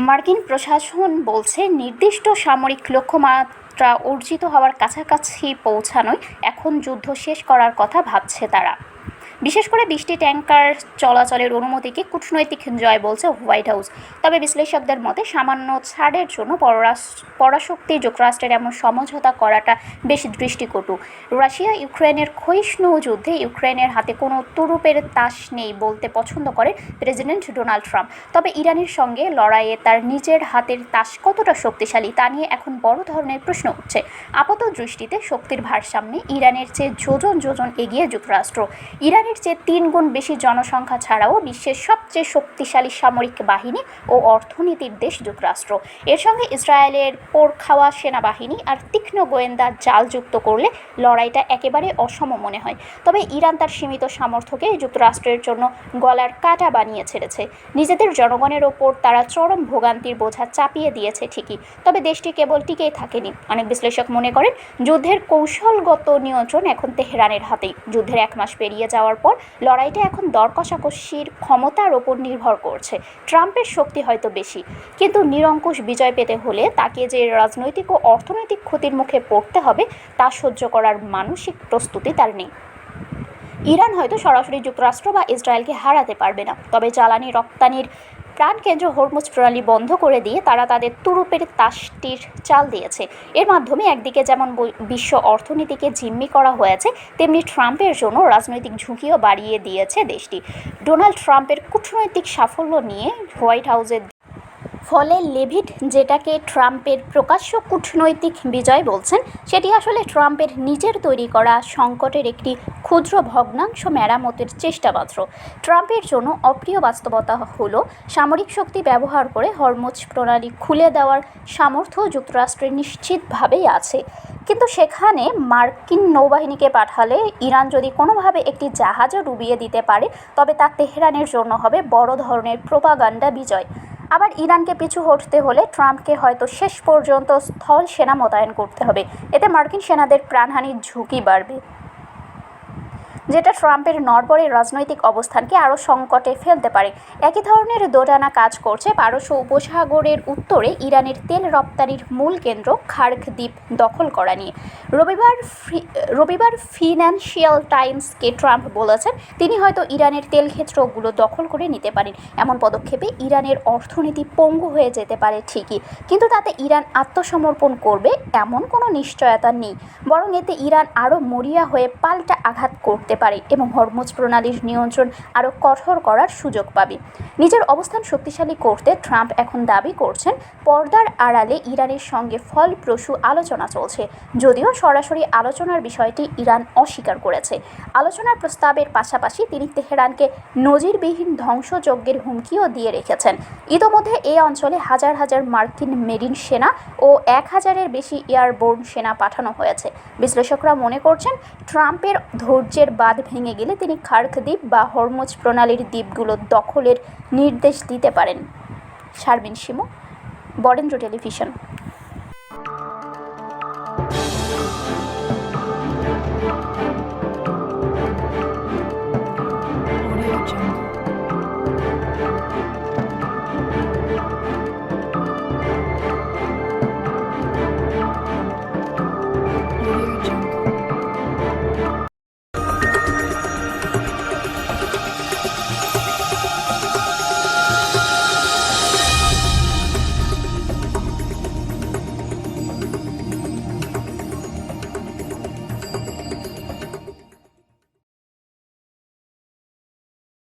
মার্কিন প্রশাসন বলছে নির্দিষ্ট সামরিক লক্ষ্যমাত্রা অর্জিত হওয়ার কাছাকাছি পৌঁছানোয় এখন যুদ্ধ শেষ করার কথা ভাবছে তারা। বিশেষ করে 20টি ট্যাঙ্কার চলাচলের অনুমতিকে কূটনৈতিক জয় বলছে হোয়াইট হাউস। তবে বিশ্লেষকদের মতে সামান্য ছাড়ের জন্য পরাশক্তি যুক্তরাষ্ট্রের এমন সমঝোতা করাটা বেশ দৃষ্টিকটু। রাশিয়া ইউক্রেনের ক্ষয়িষ্ণু যুদ্ধে ইউক্রেনের হাতে কোনো তুরুপের তাস নেই বলতে পছন্দ করেন প্রেসিডেন্ট ডোনাল্ড ট্রাম্প। তবে ইরানের সঙ্গে লড়াইয়ে তার নিজের হাতের তাস কতটা শক্তিশালী তা নিয়ে এখন বড় ধরনের প্রশ্ন উঠছে। আপাত দৃষ্টিতে শক্তির ভারসাম্যে ইরানের চেয়ে যোজন যোজন এগিয়ে যুক্তরাষ্ট্র। ইরানের চেয়ে 3 গুণ বেশি জনসংখ্যা ছাড়াও বিশ্বের সবচেয়ে শক্তিশালী সামরিক বাহিনী ও অর্থনীতির দেশ যুক্তরাষ্ট্র। এর সঙ্গে ইসরায়েলের পোড় খাওয়া সেনাবাহিনী আর তীক্ষ্ণ গোয়েন্দা জাল যুক্ত করলে লড়াইটা একেবারে অসম মনে হয়। তবে ইরান তার সীমিত সামর্থ্যকে যুক্তরাষ্ট্রের জন্য গলার কাটা বানিয়ে ছেড়েছে। নিজেদের জনগণের ওপর তারা চরম ভোগান্তির বোঝা চাপিয়ে দিয়েছে ঠিকই, তবে দেশটি কেবল টিকেই থাকেনি। অনেক বিশ্লেষক মনে করেন যুদ্ধের কৌশলগত নিয়ন্ত্রণ এখন তেহরানের হাতেই। যুদ্ধের 1 মাস পেরিয়ে যাওয়ার পর লড়াইটা এখন দর কষাকষির ক্ষমতার ওপর নির্ভর করছে। ট্রাম্পের শক্তি হয়তো বেশি, কিন্তু নিরঙ্কুশ বিজয় পেতে হলে তাকে যে রাজনৈতিক ও অর্থনৈতিক ক্ষতির মুখে পড়তে হবে তা সহ্য করার মানসিক প্রস্তুতি তার নেই। ইরান হয়তো সরাসরি যুক্তরাষ্ট্র বা ইসরায়েলকে হারাতে পারবে না, তবে জ্বালানি রপ্তানির প্রাণকেন্দ্র হরমুজ প্রণালী বন্ধ করে দিয়ে তারা তাদের তুরুপের তাসটির চাল দিয়েছে। এর মাধ্যমে একদিকে যেমন বিশ্ব অর্থনীতিকে জিম্মি করা হয়েছে, তেমনি ট্রাম্পের জন্য রাজনৈতিক ঝুঁকিও বাড়িয়ে দিয়েছে দেশটি। ডোনাল্ড ট্রাম্পের কূটনৈতিক সাফল্য নিয়ে হোয়াইট হাউসের ফলে লেভিট যেটাকে ট্রাম্পের প্রকাশ্য কূটনৈতিক বিজয় বলছেন, সেটি আসলে ট্রাম্পের নিজের তৈরি করা সংকটের একটি ক্ষুদ্র ভগ্নাংশ মেরামতের চেষ্টা মাত্র। ট্রাম্পের জন্য অপ্রিয় বাস্তবতা হলো সামরিক শক্তি ব্যবহার করে হরমুজ প্রণালী খুলে দেওয়ার সামর্থ্য যুক্তরাষ্ট্রের নিশ্চিতভাবেই আছে, কিন্তু সেখানে মার্কিন নৌবাহিনীকে পাঠালে ইরান যদি কোনোভাবে একটি জাহাজও ডুবিয়ে দিতে পারে, তবে তা তেহরানের জন্য হবে বড় ধরনের প্রোপাগান্ডা বিজয়। আবার ইরানকে পিছু হটতে হলে ট্রাম্পকে হয়তো শেষ পর্যন্ত স্থল সেনা মোতায়েন করতে হবে। এতে মার্কিন সেনাদের প্রাণহানির ঝুঁকি বাড়বে, যেটা ট্রাম্পের নড়বড়ে রাজনৈতিক অবস্থানকে আরও সংকটে ফেলতে পারে। একই ধরনের দোটানা কাজ করছে পারস্য উপসাগরের উত্তরে ইরানের তেল রপ্তানির মূল কেন্দ্র খার্ক দ্বীপ দখল করা নিয়ে। রবিবার ফিনান্সিয়াল টাইমসকে ট্রাম্প বলেছেন তিনি হয়তো ইরানের তেল ক্ষেত্রগুলো দখল করে নিতে পারেন। এমন পদক্ষেপে ইরানের অর্থনীতি পঙ্গু হয়ে যেতে পারে ঠিকই, কিন্তু তাতে ইরান আত্মসমর্পণ করবে এমন কোনো নিশ্চয়তা নেই। বরং এতে ইরান আরও মরিয়া হয়ে পাল্টা আঘাত করতে পারে এবং হরমুজ প্রণালীর নিয়ন্ত্রণ আরও কঠোর করার সুযোগ পাবে। নিজের অবস্থান শক্তিশালী করতে ট্রাম্প এখন দাবি করছেন পর্দার আড়ালে ইরানের সঙ্গে ফলপ্রসূ আলোচনা চলছে, যদিও সরাসরি আলোচনার বিষয়টি ইরান অস্বীকার করেছে। আলোচনার প্রস্তাবের পাশাপাশি তিনি তেহরানকে নজিরবিহীন ধ্বংসযজ্ঞের হুমকিও দিয়ে রেখেছেন। ইতোমধ্যে এই অঞ্চলে হাজার হাজার মার্কিন মেরিন সেনা ও 1000-এর বেশি এয়ারবোর্ন সেনা পাঠানো হয়েছে। বিশ্লেষকরা মনে করছেন ট্রাম্পের ধৈর্যের বাঁধ ভেঙে গেলে তিনি খার্ক দ্বীপ বা হরমুজ প্রণালীর দ্বীপগুলো দখলের নির্দেশ দিতে পারেন। শারমিন শিমু, বরেন্দ্র টেলিভিশন।